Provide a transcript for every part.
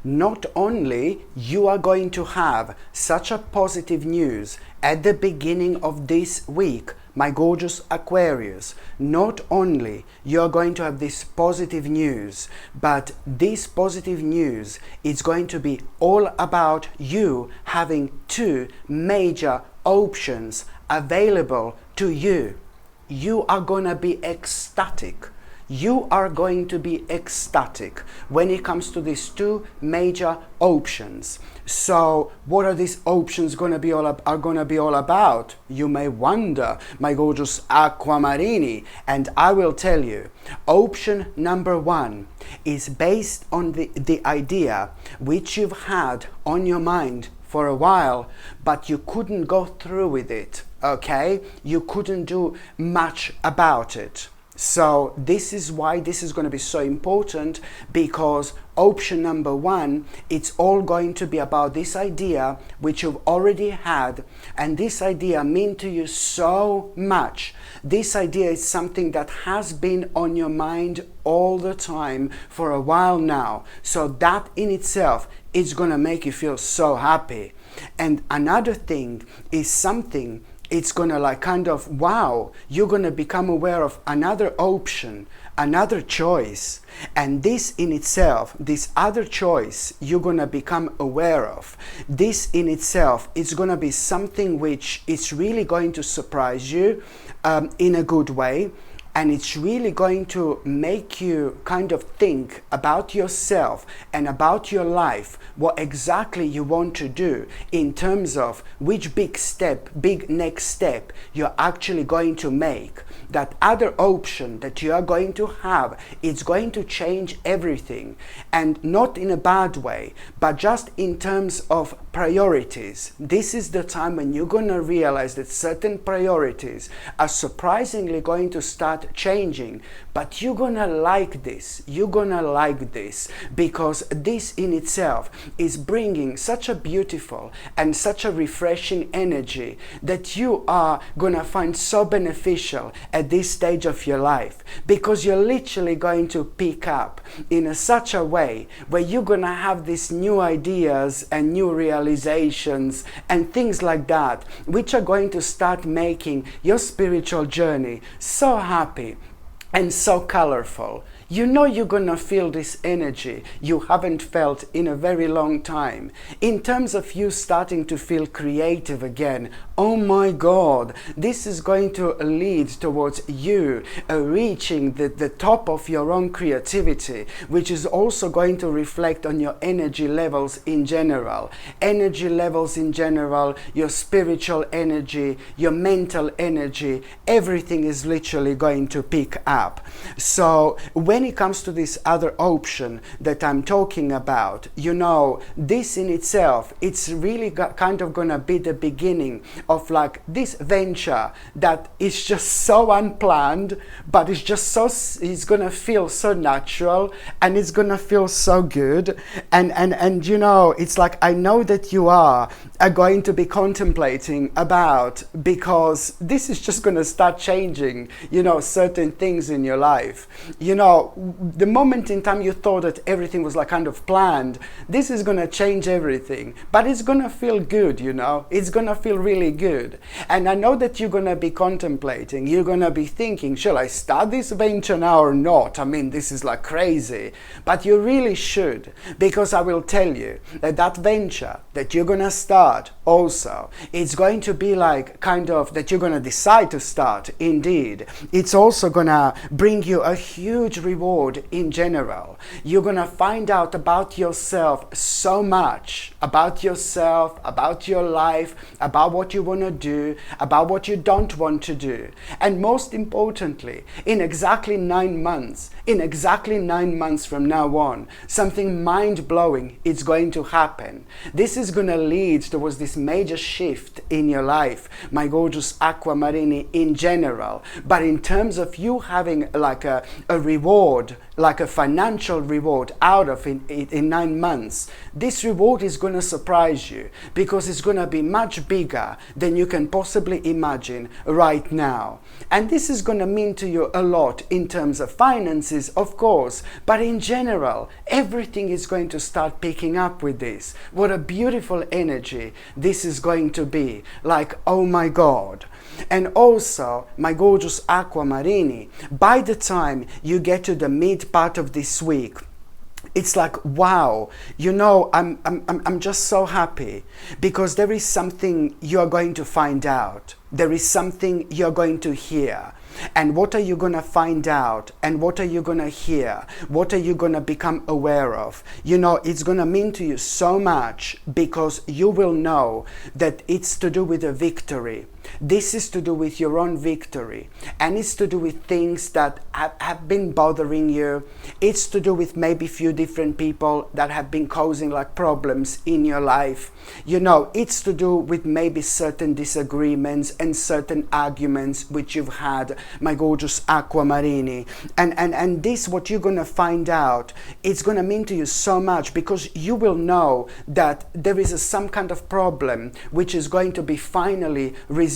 not only you are going to have such a positive news at the beginning of this week, my gorgeous Aquarius, not only you're going to have this positive news, but this positive news is going to be all about you having two major options available to you. You are going to be ecstatic. You are going to be ecstatic when it comes to these two major options. So what are these options going to be all about? You may wonder, my gorgeous Aquamarini, and I will tell you. Option number one is based on the idea which you've had on your mind for a while, but you couldn't go through with it, okay? You couldn't do much about it. So this is why this is going to be so important, because option number one, it's all going to be about this idea which you've already had, and this idea means to you so much. This idea is something that has been on your mind all the time for a while now. So that in itself is going to make you feel so happy. And another thing is something, it's going to like kind of, wow, you're going to become aware of another option, another choice. And this in itself, this other choice you're going to become aware of, this in itself is going to be something which is really going to surprise you in a good way. And it's really going to make you kind of think about yourself and about your life, what exactly you want to do in terms of which big next step you're actually going to make. That other option that you are going to have, it's going to change everything, and not in a bad way, but just in terms of priorities. This is the time when you're going to realize that certain priorities are surprisingly going to start changing, but you're gonna like this. You're gonna like this because this in itself is bringing such a beautiful and such a refreshing energy that you are gonna find so beneficial at this stage of your life, because you're literally going to pick up in such a way where you're gonna have these new ideas and new realizations and things like that, which are going to start making your spiritual journey so happy and so colorful. You know you're gonna feel this energy you haven't felt in a very long time. In terms of you starting to feel creative again, oh my God, this is going to lead towards you reaching the top of your own creativity, which is also going to reflect on your energy levels in general. Energy levels in general, your spiritual energy, your mental energy, everything is literally going to pick up. So when it comes to this other option that I'm talking about, you know, this in itself, it's really kind of gonna be the beginning of like this venture that is just so unplanned, but it's just so, it's gonna feel so natural and it's gonna feel so good. And you know, it's like, I know that you are going to be contemplating about, because this is just gonna start changing, you know, certain things in your life. You know, the moment in time you thought that everything was like kind of planned, this is gonna change everything, but it's gonna feel good, you know, it's gonna feel really good. And I know that you're gonna be contemplating, you're gonna be thinking, shall I start this venture now or not? I mean, this is like crazy, but you really should, because I will tell you that that venture that you're gonna start also, it's going to be like kind of that you're gonna decide to start. Indeed, it's also gonna bring you a huge reward in general. You're gonna find out about yourself so much, about yourself, about your life, about what you want to do, about what you don't want to do. And most importantly, in exactly 9 months from now on, something mind-blowing is going to happen. This is going to lead towards this major shift in your life, my gorgeous Aquamarini, in general. But in terms of you having like a reward reward, like a financial reward out of it in 9 months, this reward is going to surprise you because it's going to be much bigger than you can possibly imagine right now. And this is going to mean to you a lot in terms of finances, of course, but in general, everything is going to start picking up with this. What a beautiful energy this is going to be. Like, oh my God. And also, my gorgeous Aquamarini, by the time you get to the mid part of this week, it's like, wow, you know, I'm just so happy because there is something you're going to find out. There is something you're going to hear. And what are you going to find out? And what are you going to hear? What are you going to become aware of? You know, it's going to mean to you so much because you will know that it's to do with a victory. This is to do with your own victory. And it's to do with things that have been bothering you. It's to do with maybe few different people that have been causing like problems in your life. You know, it's to do with maybe certain disagreements and certain arguments which you've had, my gorgeous Aquamarini. And this, what you're going to find out, it's going to mean to you so much because you will know that there is some kind of problem which is going to be finally resolved.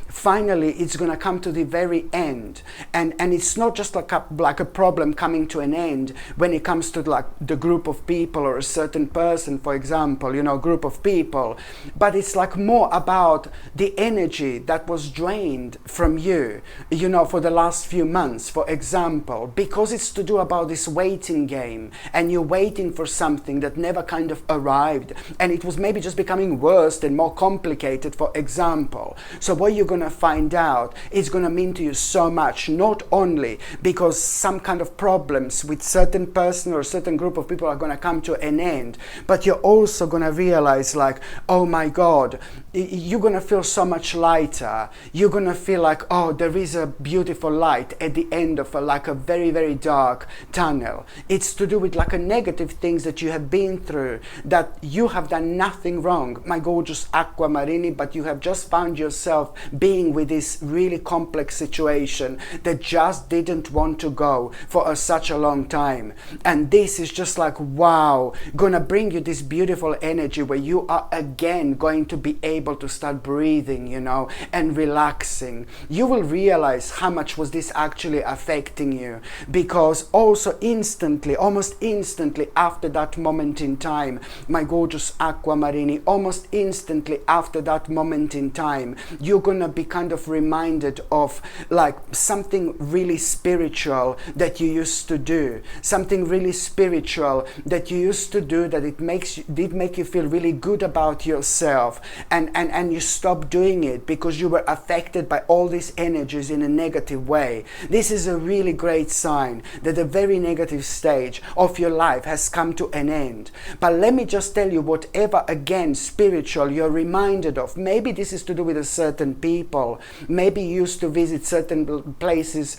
Finally, it's going to come to the very end. And it's not just like a problem coming to an end when it comes to like the group of people or a certain person, for example, you know, group of people. But it's like more about the energy that was drained from you, you know, for the last few months, for example, because it's to do about this waiting game and you're waiting for something that never kind of arrived and it was maybe just becoming worse and more complicated, for example. So what you're going to find out is going to mean to you so much, not only because some kind of problems with certain person or a certain group of people are going to come to an end, but you're also going to realize like, oh my God, you're going to feel so much lighter. You're going to feel like, oh, there is a beautiful light at the end of like a very, very dark tunnel. It's to do with like a negative things that you have been through, that you have done nothing wrong, my gorgeous Aquamarini, but you have just found yourself being with this really complex situation that just didn't want to go for such a long time. And this is just like, wow, gonna bring you this beautiful energy where you are again going to be able to start breathing, you know, and relaxing. You will realize how much was this actually affecting you, because also instantly, almost instantly after that moment in time, my gorgeous Aquamarini, almost instantly after that moment in time, you're gonna be kind of reminded of like something really spiritual that you used to do, something really spiritual that you used to do that did make you feel really good about yourself, and you stopped doing it because you were affected by all these energies in a negative way. This is a really great sign that a very negative stage of your life has come to an end. But let me just tell you, whatever again spiritual you're reminded of, maybe this is to do with a certain people, maybe you used to visit certain places,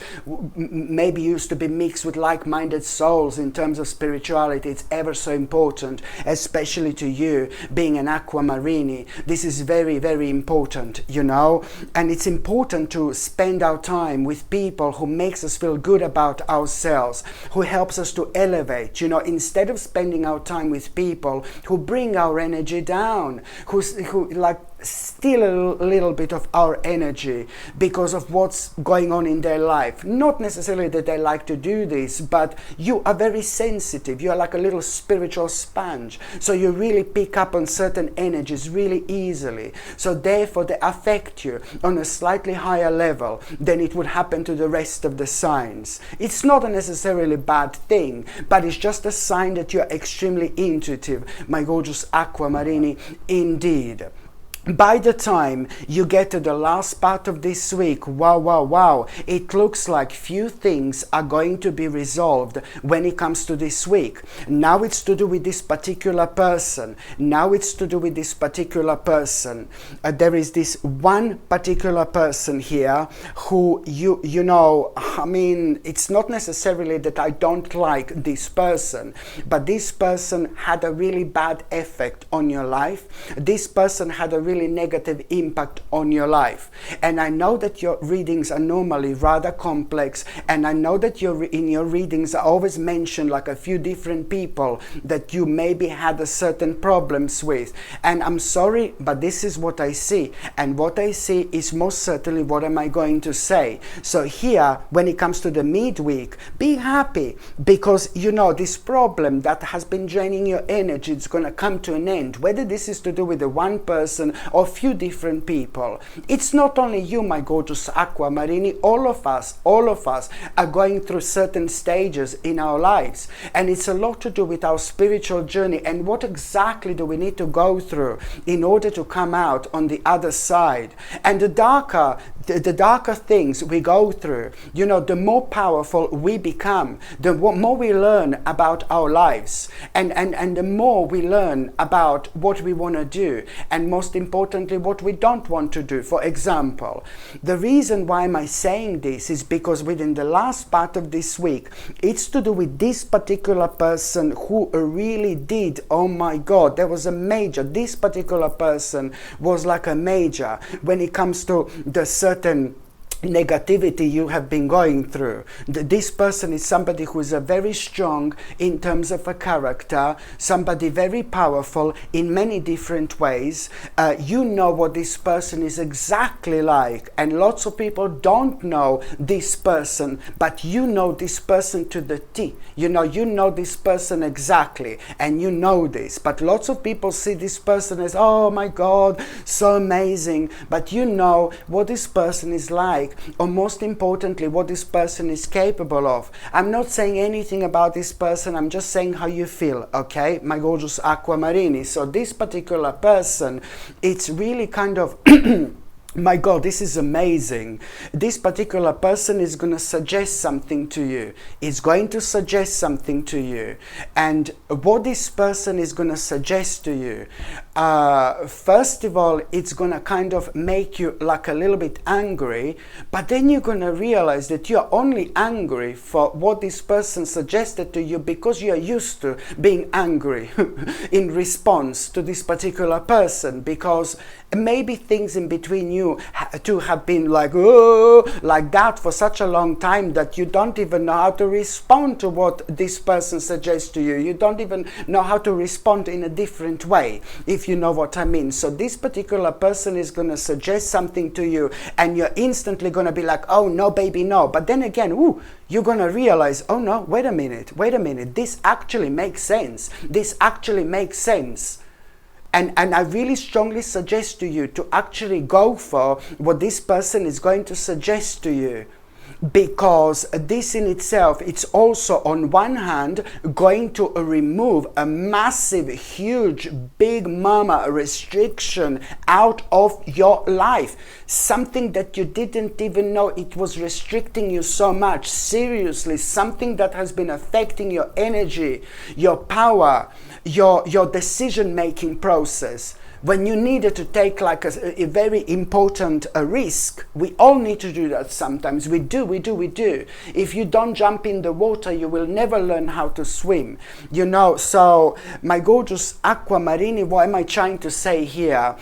maybe you used to be mixed with like-minded souls in terms of spirituality. It's ever so important, especially to you being an Aquamarini. This is very, very important, you know, and it's important to spend our time with people who makes us feel good about ourselves, who helps us to elevate, you know, instead of spending our time with people who bring our energy down, who like steal a little bit of our energy because of what's going on in their life. Not necessarily that they like to do this, but you are very sensitive. You are like a little spiritual sponge. So you really pick up on certain energies really easily. So therefore they affect you on a slightly higher level than it would happen to the rest of the signs. It's not a necessarily bad thing, but it's just a sign that you are extremely intuitive, my gorgeous Aquamarini, indeed. By the time you get to the last part of this week, wow, it looks like few things are going to be resolved when it comes to this week. Now it's to do with this particular person. There is this one particular person here who you know, I mean, it's not necessarily that I don't like this person, but this person had a really bad effect on your life. This person had a really negative impact on your life. And I know that your readings are normally rather complex, and I know that in your readings I always mention like a few different people that you maybe had a certain problems with. And I'm sorry, but this is what I see. And what I see is most certainly what am I going to say. So here, when it comes to the midweek, be happy, because you know this problem that has been draining your energy, it's going to come to an end. Whether this is to do with the one person or a few different people, it's not only you, my gorgeous Aquamarini. All of us are going through certain stages in our lives, and it's a lot to do with our spiritual journey and what exactly do we need to go through in order to come out on the other side. And the darker things we go through, you know, the more powerful we become, the more we learn about our lives, and the more we learn about what we want to do, and most importantly what we don't want to do. For example, the reason why am I saying this is because within the last part of this week, it's to do with this particular person who really did, oh my God, there was a major, this particular person was like a major when it comes to the certain negativity you have been going through. This person is somebody who is very strong in terms of a character, somebody very powerful in many different ways. You know what this person is exactly like, and lots of people don't know this person, but you know this person to the T. You know this person exactly, and you know this, but lots of people see this person as, oh my God, so amazing, but you know what this person is like, or most importantly what this person is capable of. I'm not saying anything about this person, I'm just saying how you feel, okay, my gorgeous Aquamarini. So this particular person, it's really kind of my God, this is amazing. This particular person is going to suggest something to you. It's going to suggest something to you. And what this person is going to suggest to you, first of all, it's going to kind of make you like a little bit angry, but then you're going to realize that you're only angry for what this person suggested to you because you're used to being angry in response to this particular person, because maybe things in between you two have been like, oh, like that for such a long time that you don't even know how to respond to what this person suggests to you. You don't even know how to respond in a different way, if you know what I mean. So this particular person is going to suggest something to you and you're instantly going to be like, oh no baby, no. But then again, you're going to realize, oh no, wait a minute, this actually makes sense. This actually makes sense. And I really strongly suggest to you to actually go for what this person is going to suggest to you, because this in itself, it's also on one hand going to remove a massive, huge, big mama restriction out of your life. Something that you didn't even know it was restricting you so much. Seriously, something that has been affecting your energy, your power, your decision-making process. When you needed to take like a very important risk. We all need to do that sometimes. We do. If you don't jump in the water, you will never learn how to swim. You know, so my gorgeous Aquamarini, what am I trying to say here?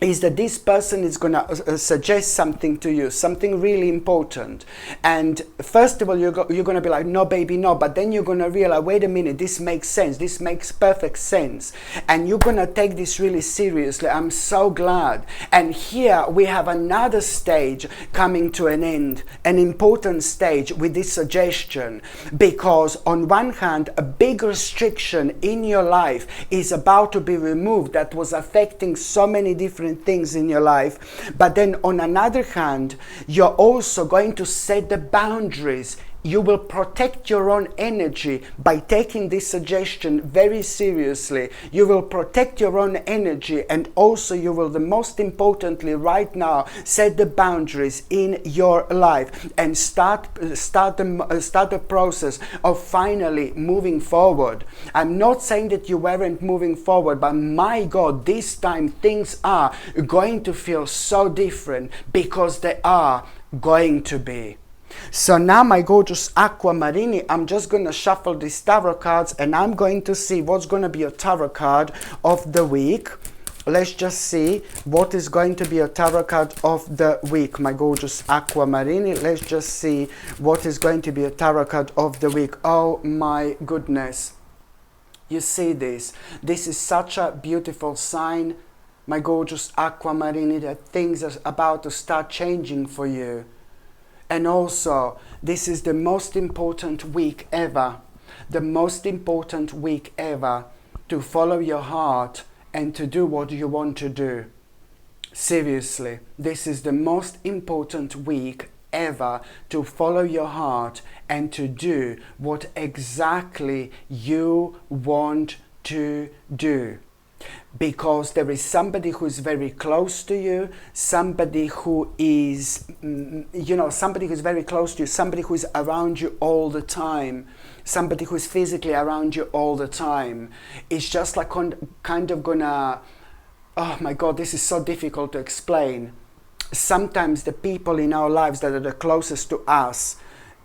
Is that this person is going to suggest something to you, something really important. And first of all, you're going to be like, no, baby, no. But then you're going to realize, wait a minute, this makes sense. This makes perfect sense. And you're going to take this really seriously. I'm so glad. And here we have another stage coming to an end, an important stage with this suggestion. Because on one hand, a big restriction in your life is about to be removed that was affecting so many different things in your life. But then on another hand, you're also going to set the boundaries. You will protect your own energy by taking this suggestion very seriously. You will protect your own energy, and also you will, the most importantly right now, set the boundaries in your life and start the process of finally moving forward. I'm not saying that you weren't moving forward, but my God, this time things are going to feel so different, because they are going to be. So now, my gorgeous Aquamarini, I'm just going to shuffle these tarot cards and I'm going to see what's going to be a tarot card of the week. let's just see what is going to be your tarot card of the week, my gorgeous Aquamarine. Let's just see what is going to be your tarot card of the week. Oh my goodness. You see this. This is such a beautiful sign, my gorgeous Aquamarine, that things are about to start changing for you. And also, this is the most important week ever. The most important week ever to follow your heart and to do what you want to do. Seriously, this is the most important week ever to follow your heart and to do what exactly you want to do. Because there is somebody who is very close to you, somebody who is, somebody who is very close to you, somebody who is around you all the time, somebody who is physically around you all the time. It's just like kind of gonna, oh my God, this is so difficult to explain. Sometimes the people in our lives that are the closest to us,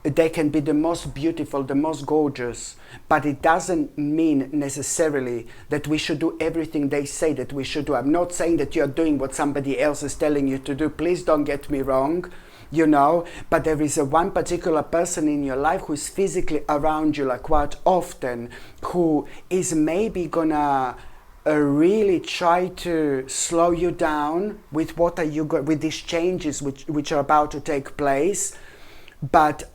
they can be the most beautiful, the most gorgeous, but it doesn't mean necessarily that we should do everything they say that we should do. I'm not saying that you're doing what somebody else is telling you to do. Please don't get me wrong, but there is one particular person in your life who is physically around you, like quite often, who is maybe gonna really try to slow you down with with these changes which are about to take place. But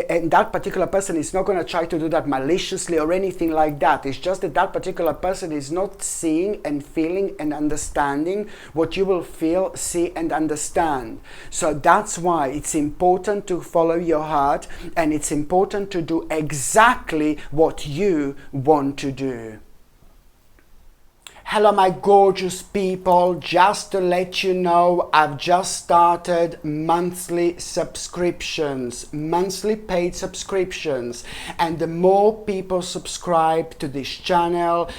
and that particular person is not going to try to do that maliciously or anything like that. It's just that that particular person is not seeing and feeling and understanding what you will feel, see and understand. So that's why it's important to follow your heart, and it's important to do exactly what you want to do. Hello my gorgeous people, just to let you know, I've just started monthly subscriptions, monthly paid subscriptions, and the more people subscribe to this channel,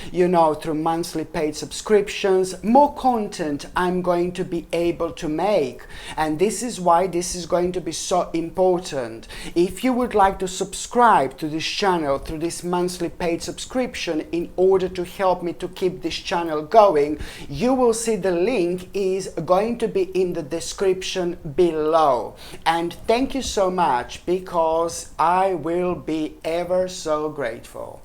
through monthly paid subscriptions, more content I'm going to be able to make. And this is why this is going to be so important. If you would like to subscribe to this channel through this monthly paid subscription in order to help me to keep this channel going, you will see the link is going to be in the description below. And thank you so much, because I will be ever so grateful.